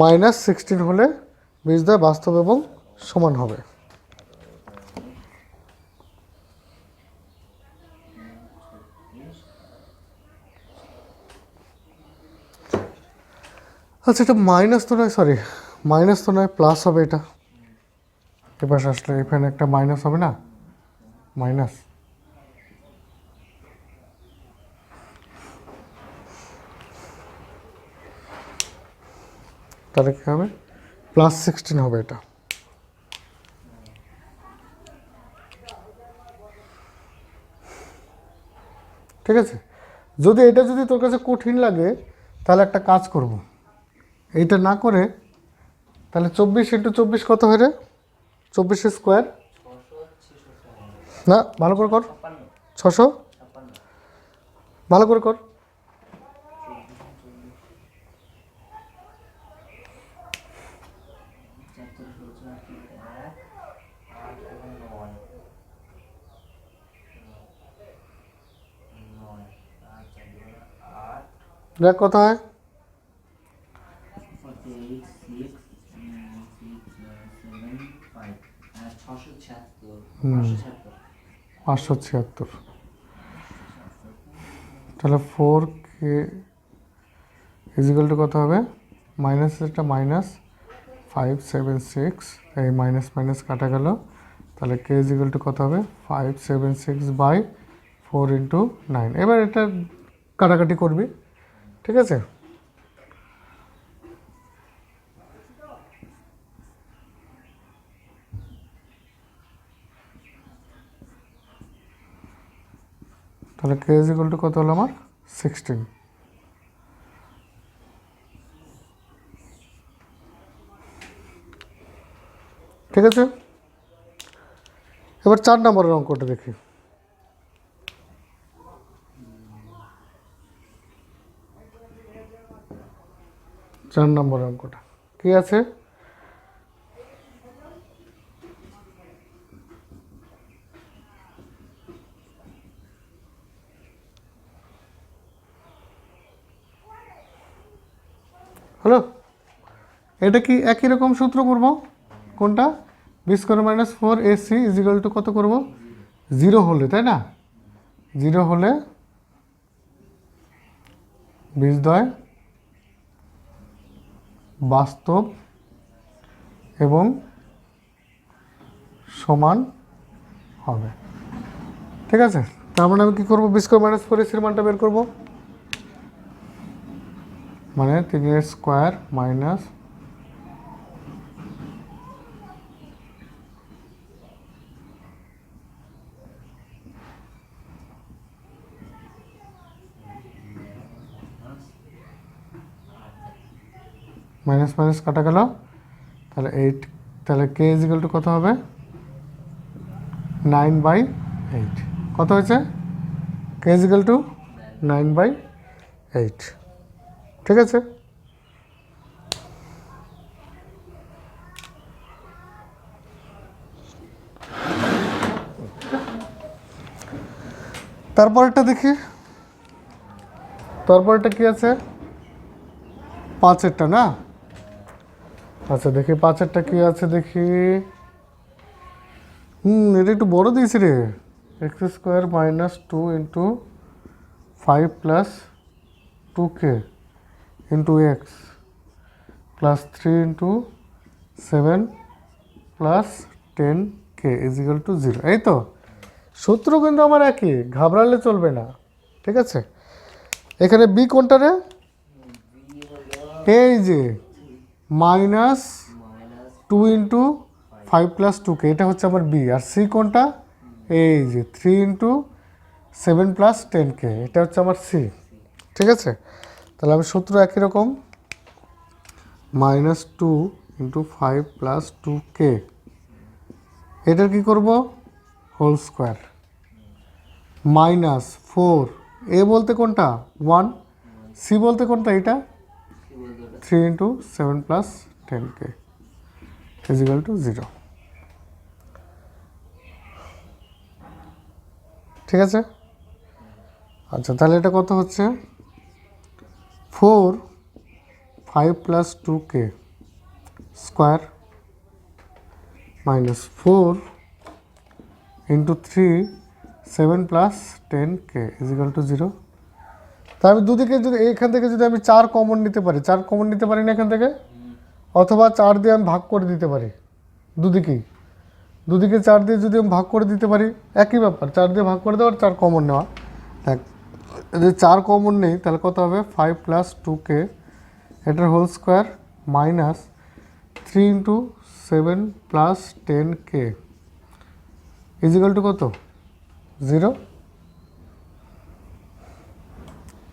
-16 হলে বীজদ্বয় বাস্তব এবং সমান হবে। আচ্ছা, এটা মাইনাস তো নয়, সরি মাইনাস তো নয়, প্লাস হবে এটা। এবার আসলে এখানে একটা মাইনাস হবে না, মাইনাস। তাহলে কী হবে? +16 হবে এটা। ঠিক আছে, যদি এটা যদি তোর কাছে কঠিন লাগে তাহলে একটা কাজ করব, এইটা না করে তাহলে 24 × 24 কত হয় রে? 24 স্কোয়ার না, ভালো করে কর, 600, ভালো করে কর। দেখ কত হয়? 576। তাহলে 4k ইজিক্যাল টু কত হবে? মাইনাসটা -576, এই মাইনাস মাইনাস কাটা গেল, তাহলে k ইজিক্যাল টু কত হবে? 576/4 × 9। এবার এটা কাটাকাটি করবি। ঠিক আছে, তাহলে k ইজিক্যাল টু কত হলো আমার? 16। ঠিক আছে, এবার 4 নম্বরের অঙ্কটা দেখি। 4 নম্বর অঙ্কটা কি আছে? হ্যালো, এটা কি একই রকম সূত্র করব? কোনটা? B square minus 4ac is equal to কত করব? 0 হলে, তাই না? 0 হলে বীজদ্বয় বাস্তব এবং সমান হবে। ঠিক আছে, তার মানে আমি কী করবো? বি স্কোয়ার মাইনাস 4ac এর মানটা বের করবো, মানে 3 স্কোয়ার মাইনাস মাইনাস মাইনাস কাটা গেল, তাহলে 8, তাহলে কে ইজিক্যাল টু কত হবে? 9/8। কত হয়েছে? কে ইজিক্যাল টু 9/8। ঠিক আছে, তারপরটা দেখি। তারপরটা কি আছে? 5-এরটা না? আচ্ছা দেখি 5-এরটা কি আছে দেখি। এটা একটু বড় দিয়েছি রে। X square minus 2 into 5 plus 2k into x plus 3 into 7 plus 10k is equal to 0। এই তো সূত্র কিন্তু আমার একই, ঘাবড়ালে চলবে না। ঠিক আছে, এখানে বি কোনটা রে? এই যে মাইনাস 2 ইন্টু 5 প্লাস 2k, এটা হচ্ছে আমার বি। আর সি কোনটা? এই যে 3 ইন্টু 7 প্লাস 10k, এটা হচ্ছে আমার সি। ঠিক আছে, তাহলে আমি সূত্র একই রকম, মাইনাস 2 ইন্টু 5 প্লাস 2k, এটার কী করব? হোল স্কোয়ার মাইনাস 4, এ বলতে কোনটা? 1, সি বলতে কোনটা? এটা 3 into 7 plus 10k is equal to 0। ঠিক আছে, আচ্ছা তাহলে এটা কত হচ্ছে? 4 5 plus 2k square minus 4 into 3 7 plus 10k is equal to 0। তা আমি দুদিকে যদি এখান থেকে যদি আমি 4 কমন নিতে পারি, 4 কমন নিতে পারি না এখান থেকে, অথবা 4 দিয়ে আমি ভাগ করে দিতে পারি। দুদিকে 4 দিয়ে যদি আমি ভাগ করে দিতে পারি, একই ব্যাপার, 4 দিয়ে ভাগ করে দেওয়া আর 4 কমন নেওয়া। দেখ যদি 4 কমন নেই তাহলে কত হবে? 5 প্লাস 2k এটার whole square minus 3 into 7 plus 10k is equal to কত? 0।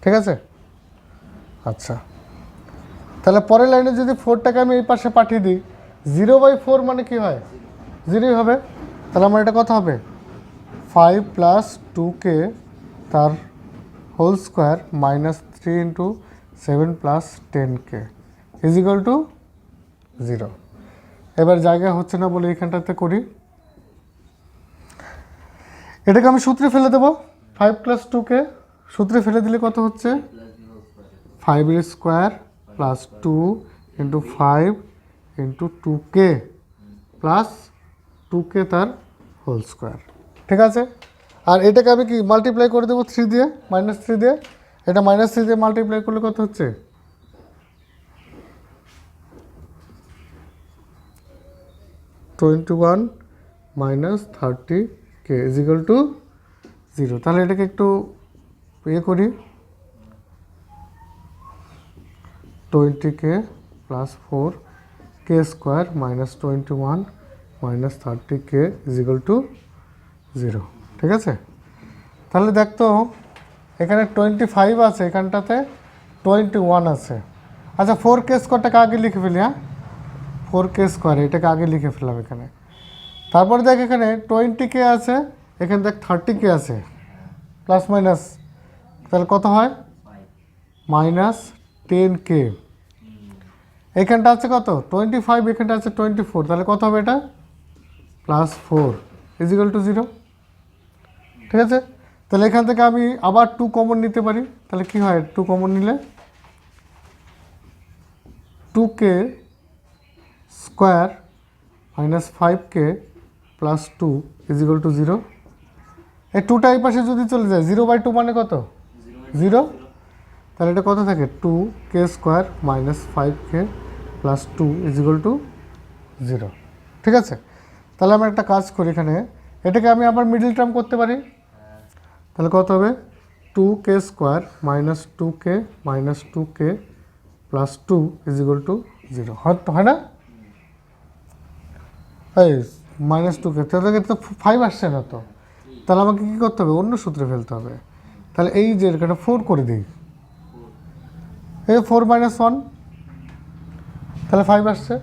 ঠিক আছে, আচ্ছা তাহলে পরের লাইনে যদি 4টাকে আমি এই পাশে পাঠিয়ে দিই, 0/4 মানে কি হয়? 0ই হবে। তাহলে আমার এটা কত হবে? 5 প্লাস 2k তার whole square minus 3 into 7 plus 10k is equal to 0। এবার জায়গা হচ্ছে না বলে এইখানটাতে করি, এটাকে আমি সূত্রে ফেলে দেবো। 5 প্লাস 2k সূত্রে ফেলে দিলে কত হচ্ছে? 5 square plus 2 into 5 into 2k plus 2k তার হোল স্কোয়ার। ঠিক আছে, আর এটাকে আমি কি মাল্টিপ্লাই করে দেবো 3 দিয়ে, মাইনাস 3 দিয়ে। এটা মাইনাস 3 দিয়ে মাল্টিপ্লাই করলে কত হচ্ছে? 21 মাইনাস 30k ইজিক্যাল টু 0। তাহলে এটাকে একটু ইয়ে করি, 20k plus 4k square minus 21 minus 30k is equal to 0। ঠিক আছে, তাহলে দেখতো এখানে 25 আছে, এখানটাতে 21 আছে। আচ্ছা 4k স্কোয়ারটাকে আগে লিখে ফেলি। হ্যাঁ 4k স্কোয়ার এটাকে আগে লিখে ফেললাম এখানে। তারপরে দেখ এখানে 20k আছে, এখানে দেখ 30k আছে, প্লাস মাইনাস তাহলে কত হয়? মাইনাস 10k এখানটা আছে কত 25, এখানটা আছে 24, তাহলে কত হবে এটা +4 ইজিক্যাল টু 0। ঠিক আছে, তাহলে এখান থেকে আমি আবার 2 কমন নিতে পারি, তাহলে কি হয় 2 কমন নিলে 2k square minus 5k plus 2 is equal to 0। এই 2টা এই পাশে যদি চলে যায় 0/2 মানে কত 0, তাহলে এটা কত থাকে 2k square minus 5k plus 2 is equal to 0। ঠিক আছে, তাহলে আমি একটা কাজ করি, এখানে এটাকে আমি আবার মিডল টার্ম করতে পারি, তাহলে কত হবে 2k square minus 2k minus 2k plus 2 is equal to 0 হয় না? এই -2k, তাহলে তো 5 আসছে না তো, তাহলে আমাকে কী করতে হবে অন্য সূত্রে ফেলতে হবে। তাহলে এই যে এখানে 4 করে দিই, এই 4 - 1, তাহলে 5 আসছে।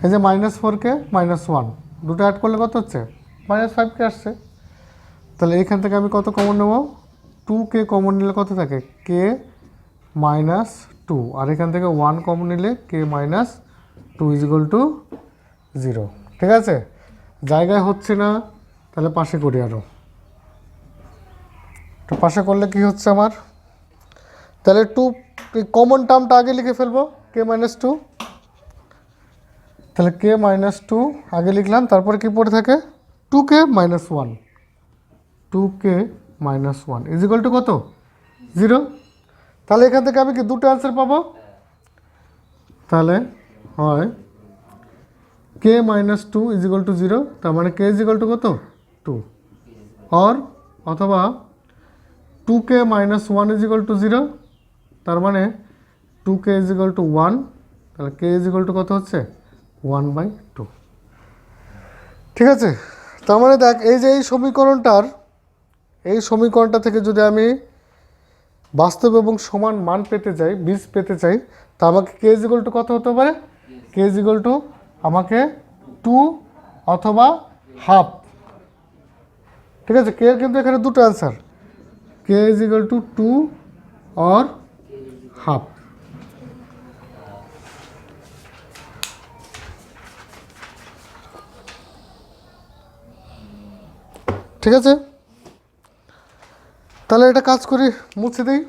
এই যে -4k -1 দুটো অ্যাড করলে কত হচ্ছে -5k আসছে। তাহলে এইখান থেকে আমি কত কমন নেব 2k কমন নিলে কত থাকে k -2, আর এখান থেকে 1 কমন নিলে k -2 ইজিক্যাল টু 0। ঠিক আছে, জায়গায় হচ্ছে না, তাহলে পাশে করি আরও। তো পাশে করলে কি হচ্ছে আমার, তাহলে 2 কমন টার্মটা আগে লিখে ফেলবো k -2, তাহলে k -2 আগে লিখলাম, তারপরে কি পড়ে থাকে 2k -1, 2k -1 ইজিক্যাল টু কত 0। তাহলে এখান থেকে আমি কি দুটো অ্যান্সার পাবো, তাহলে হয় k -2 ইজিক্যাল টু 0, তার মানে k ইজিক্যাল টু কত 2, और অথবা 2k -1 ইজিক্যাল টু 0, তার মানে 2k ইজিক্যাল টু 1, তাহলে k ইজিক্যাল টু কত হচ্ছে 1/2। ঠিক আছে, তার মানে দেখ এই যে এই সমীকরণটা থেকে যদি আমি বাস্তব এবং সমান মান পেতে চাই, বীজ পেতে চাই, তা আমাকে k ইজিক্যাল টু কত হতে পারে, k ইজিক্যাল টু আমাকে 2 অথবা হাফ। ঠিক আছে, কে কিন্তু এখানে দুটো অ্যান্সার, k ইজিক্যাল টু 2 और হাফ। ঠিক আছে, তাহলে এটা কাজ করি, মুছে দিই।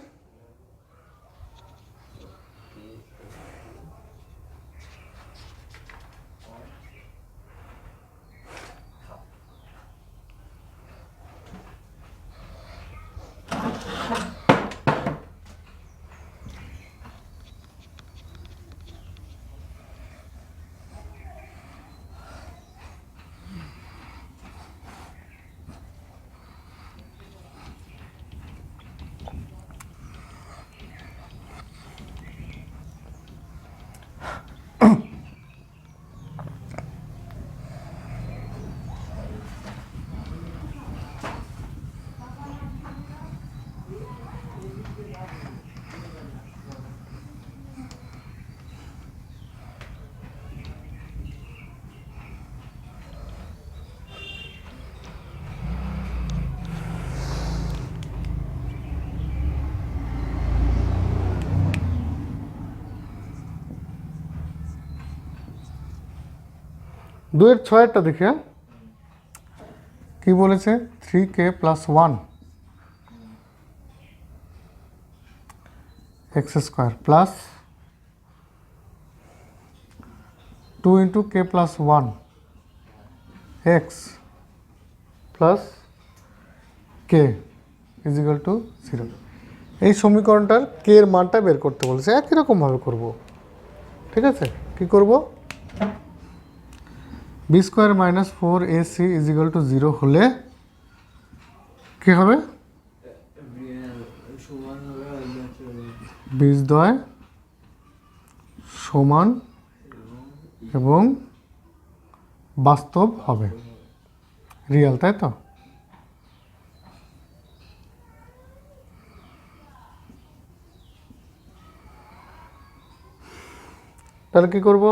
দুয়ের ছয়েরটা দেখে কি বলেছে 3k + 1 x square plus 2 × k + 1 x plus k is equal to 0। এই সমীকরণটার k এর মানটা বের করতে বলেছে, একই রকমভাবে করব। ঠিক আছে, কি করব b² - 4ac ইজিক্যাল টু 0 হলে কি হবে বীজদ্বয় সমান এবং বাস্তব হবে, রিয়েল, তাই তো? তাহলে কি করব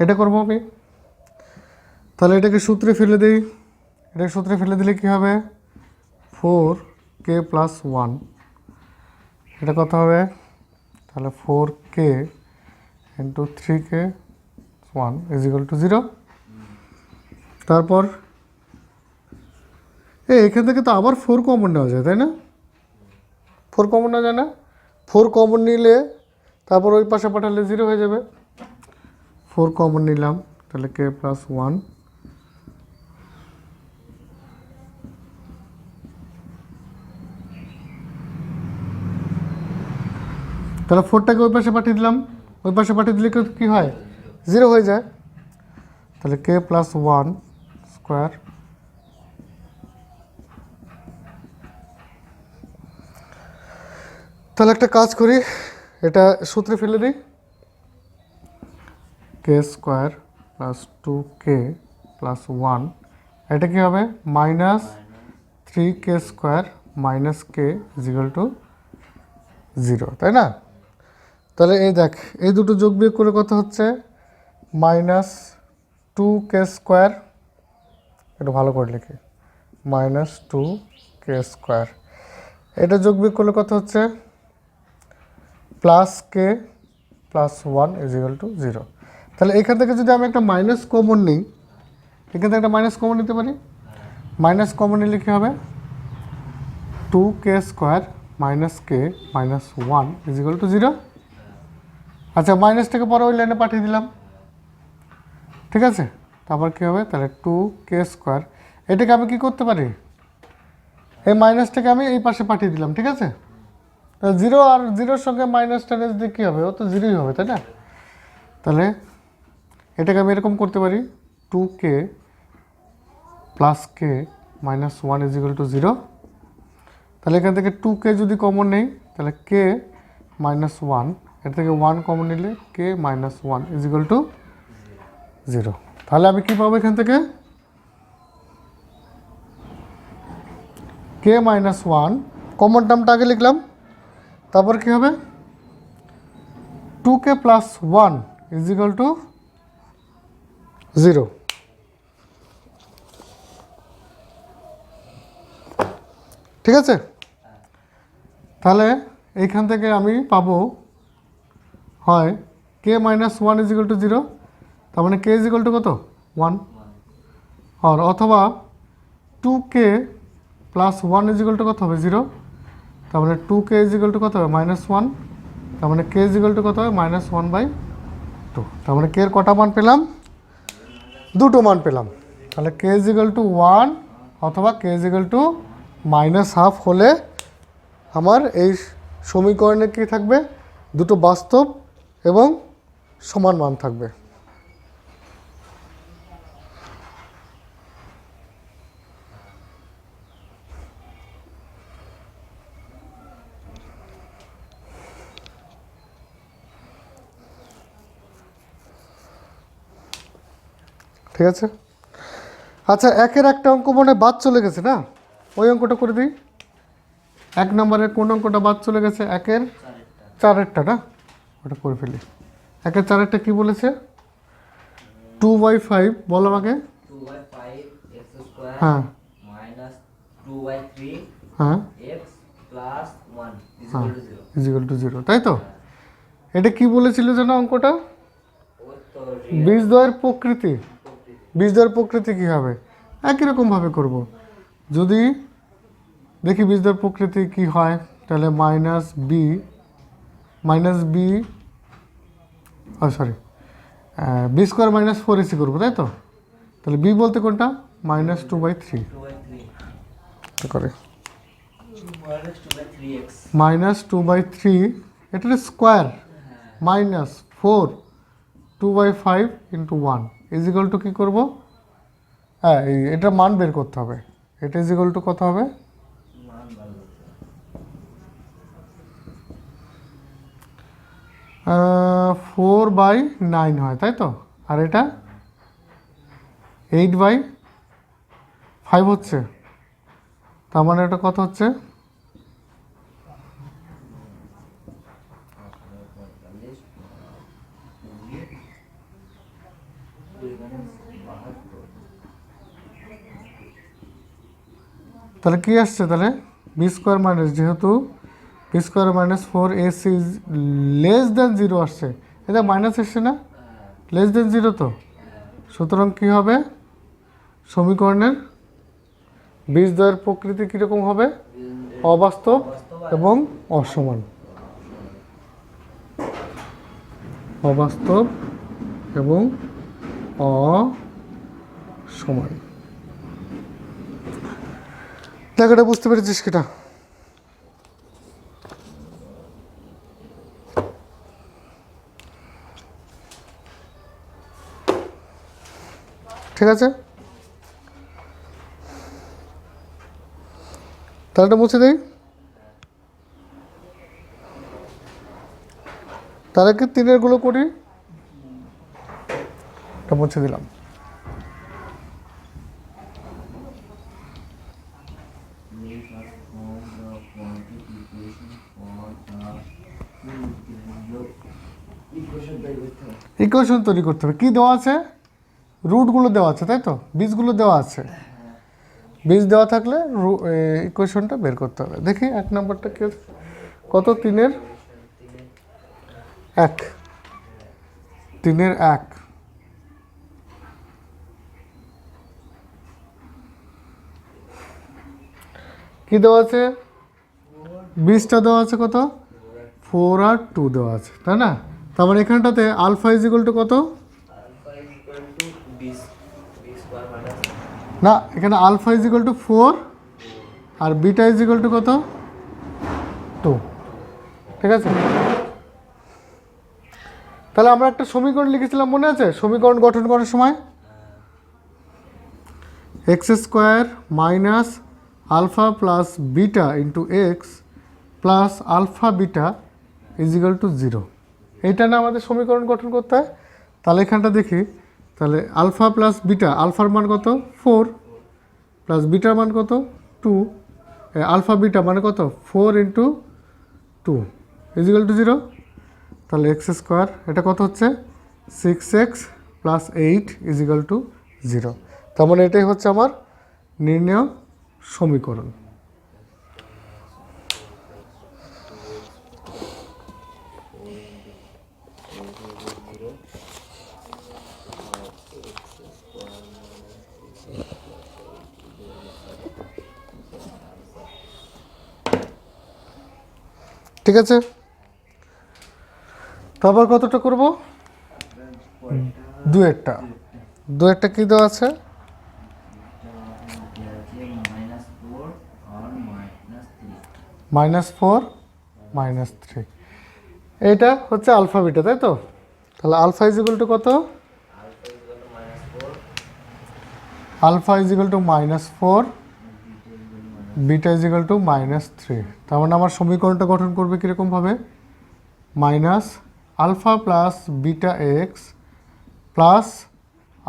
এটা করবো আমি। তাহলে এটাকে সূত্রে ফেলে দিই। এটাকে সূত্রে ফেলে দিলে কী হবে? 4k + 1। এটা কত হবে? তাহলে 4k × 3k 1 = 0। তারপর এখান থেকে তো আবার 4 কমন নেওয়া যায়, তাই না? 4 কমন নেওয়া যায় না? 4 কমন নিলে তারপর ওই পাশে পাঠালে 0 হয়ে যাবে। 4 কমন নিলাম, তাহলে k + 1। তাহলে 4টাকে ওই পাশে পাঠিয়ে দিলাম। ওই পাশে পাঠিয়ে দিলে কী হয়? 0 হয়ে যায়। তাহলে k + 1 স্কোয়ার। তাহলে একটা কাজ করি, এটা সূত্রে ফেলে দিই। k² + 2k + 1, এটা কি হবে? -3k² - k = 0, তাই না? তাহলে এই দেখ, এই দুটো যোগ বিয়োগ করে কত হচ্ছে? -2k²। এটা ভালো করে লিখি, -2k²। এটা যোগ বিয়োগ করলে কত হচ্ছে? +k + 1 = 0। তাহলে এখান থেকে যদি আমি একটা মাইনাস কমন নিই, এখান থেকে একটা মাইনাস কমন নিতে পারি। মাইনাস কমন নিলে কী হবে? 2k² - k - 1 = 0। আচ্ছা, মাইনাসটাকে পরে ওই লাইনে পাঠিয়ে দিলাম, ঠিক আছে? তারপর কী হবে? তাহলে 2k²। এটাকে আমি কি করতে পারি? এই মাইনাসটাকে আমি এই পাশে পাঠিয়ে দিলাম, ঠিক আছে? 0 আর 0-র সঙ্গে মাইনাস টাইনাস দিয়ে কী হবে? ও তো 0ই হবে, তাই না? তাহলে এটাকে আমি এরকম করতে পারি, 2k + k - 1 = 0। তাহলে এখান থেকে 2k যদি কমন নেই, তাহলে k - 1, এর থেকে 1 কমন নিলে k - 1 = 0। তাহলে আমি কি পাবো এখান থেকে? k - 1 কমন টার্মটা আগে লিখলাম, তারপর কি হবে? 2k + 1 = 0। ঠিক আছে? তাহলে এইখান থেকে আমি পাবো হয় k - 1 = 0, তার মানে k = কত? 1। আর অথবা 2k + 1 = কত হবে? 0। তার মানে 2k = কত হবে? -1। তার মানে k = কত হবে? -1/2। তার মানে k এর কটা মান পেলাম? দুটো মান পেলাম। তাহলে k = 1 অথবা k = -1/2 হলে আমার এই সমীকরণে কী থাকবে? দুটো বাস্তব এবং সমান মান থাকবে। ঠিক আছে? আচ্ছা, একের একটা অঙ্ক মনে বাদ চলে গেছে না? ওই অঙ্কটা করে দিই। 1 নম্বরের কোন অঙ্কটা বাদ চলে গেছে? একের 4-এরটা না? ওটা করে ফেলি। একের 4-এরটা কী বলেছে? 2/5 বলো আমাকে। 2/5 x² হ্যাঁ - 2/3 হ্যাঁ x + 1 = 0। = 0, তাই তো? এটা কি বলেছিল যেন অঙ্কটা? ও তো বীজদ্বয়ের প্রকৃতি। বীজদ্বয়ের প্রকৃতি কী হবে? একই রকমভাবে করব। যদি দেখি বীজদ্বয়ের প্রকৃতি কি হয়, তাহলে -b সরি b² - 4ac করবো, তাই তো? তাহলে b বলতে কোনটা? -2/3 করে -2/3 এটার স্কোয়ার -4 2/5 × 1 = কী করবো? হ্যাঁ, এটা মান বের করতে হবে। এটা = কত হবে? মান ভালো। 4/9 হয়, তাই তো? আর এটা 8/5 হচ্ছে। তার মানে এটা কত হচ্ছে? তাহলে কি আসছে, তাহলে বি স্কোয়ার মাইনাস, যেহেতু b square minus four a c is less than zero আসছে, এটা মাইনাস এসছে না, লেস দেন জিরো তো, সুতরাং কী হবে সমীকরণের বীজদ্বয়ের প্রকৃতি কীরকম হবে, অবাস্তব এবং অসমান, অবাস্তব এবং অসমান। লেখাটা বুঝতে পেরেছিস কিনা? ঠিক আছে, তাহলে এটা মুছে দিই। তাহলে কি তিনের গুলো করি, এটা মুছে দিলাম। ইকুয়েশন তৈরি করতে হবে, কি দেওয়া আছে, রুটগুলো দেওয়া আছে, তাই তো, বীজগুলো দেওয়া আছে, বীজ দেওয়া থাকলে ইকুয়েশনটা বের করতে হবে। দেখি 1 নম্বরটা কি কত, 3-এর 1, 3-এর 1, কি দেওয়া আছে, বীজটা দেওয়া আছে কত, 4 আর 2 দেওয়া আছে, তাই না? তার মানে এখানটাতে আলফা ইজ ইকুয়াল টু কত, না এখানে আলফা ইজ ইকুয়াল টু 4 আর বিটা ইজ ইকুয়াল টু কত, 2, ঠিক আছে? তাহলে আমরা একটা সমীকরণ লিখেছিলাম, মনে আছে? সমীকরণ গঠন করার সময় x square minus alpha plus beta into x plus alpha beta is equal to 0, এইটা না আমাদের সমীকরণ গঠন করতে হয়। তাহলে এখানটা দেখি, তাহলে আলফা প্লাস বিটা, আলফার মান কত 4 প্লাস বিটার মান কত 2, আলফা বিটা মানে কত 4 ইন্টু 2 ইজ ইকুয়াল টু 0। তাহলে এক্স স্কোয়ার এটা কত হচ্ছে 6x plus 8 is equal to 0। তার মানে এটাই হচ্ছে আমার নির্ণেয় সমীকরণ। ঠিক আছে, তারপর কতটা করব, দুয়েরটা কি দেওয়া আছে, -4 -3, এইটা হচ্ছে আলফা বিটা, তাই তো? তাহলে আলফা ইজ ইকুয়াল টু কত, alpha is equal to -4, beta is equal to -3। তার মানে আমার সমীকরণটা গঠন করবে কীরকমভাবে, minus alpha plus beta x plus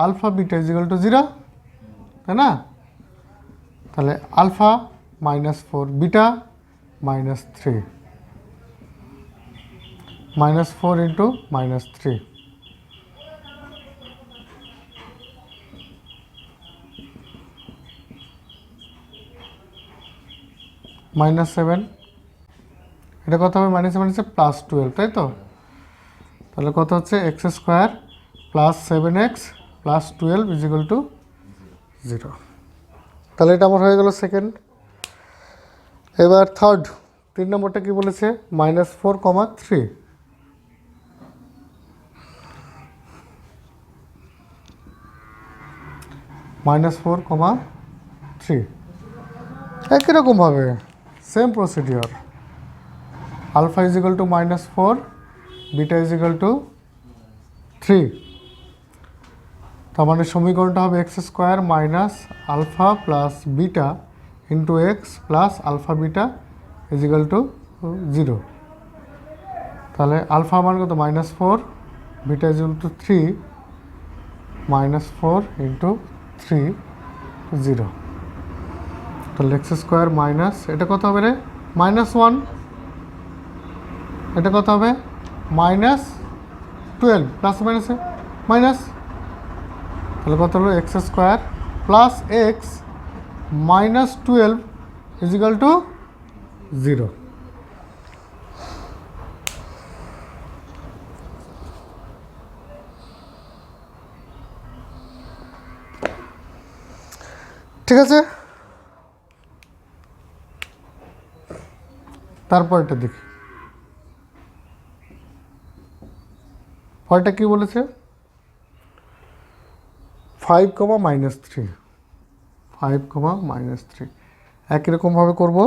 alpha beta is equal to 0, তাই না? তাহলে আলফা -4 বিটা -3, -4 ইন্টু -3, -7, এটা কত হবে, -7 হচ্ছে +12, তাই তো? তাহলে কত হচ্ছে x square plus 7x plus 12 is equal to 0। তাহলে এটা আমার হয়ে গেল সেকেন্ড। এবার থার্ড, 3 নম্বরটা কি বলেছে, -4, 3, -4, 3, একই রকমভাবে same procedure, alpha is equal to -4, beta is equal to 3। তার মানে সমীকরণটা হবে x square minus alpha plus beta into x plus alpha beta is equal to 0। তাহলে আলফা মান কত, -4, beta is equal to 3, -4 into 3, 0। তাহলে এক্স স্কোয়ার মাইনাস, এটা কত হবে রে, -1, এটা কত হবে -12, প্লাস মাইনাসে মাইনাস, তাহলে কত হলো x square plus x -12 is equal to 0। ঠিক আছে, তারপরটা দেখি। পরেরটা কি বলেছে? 5, -3, 5, -3 একই রকমভাবে করব।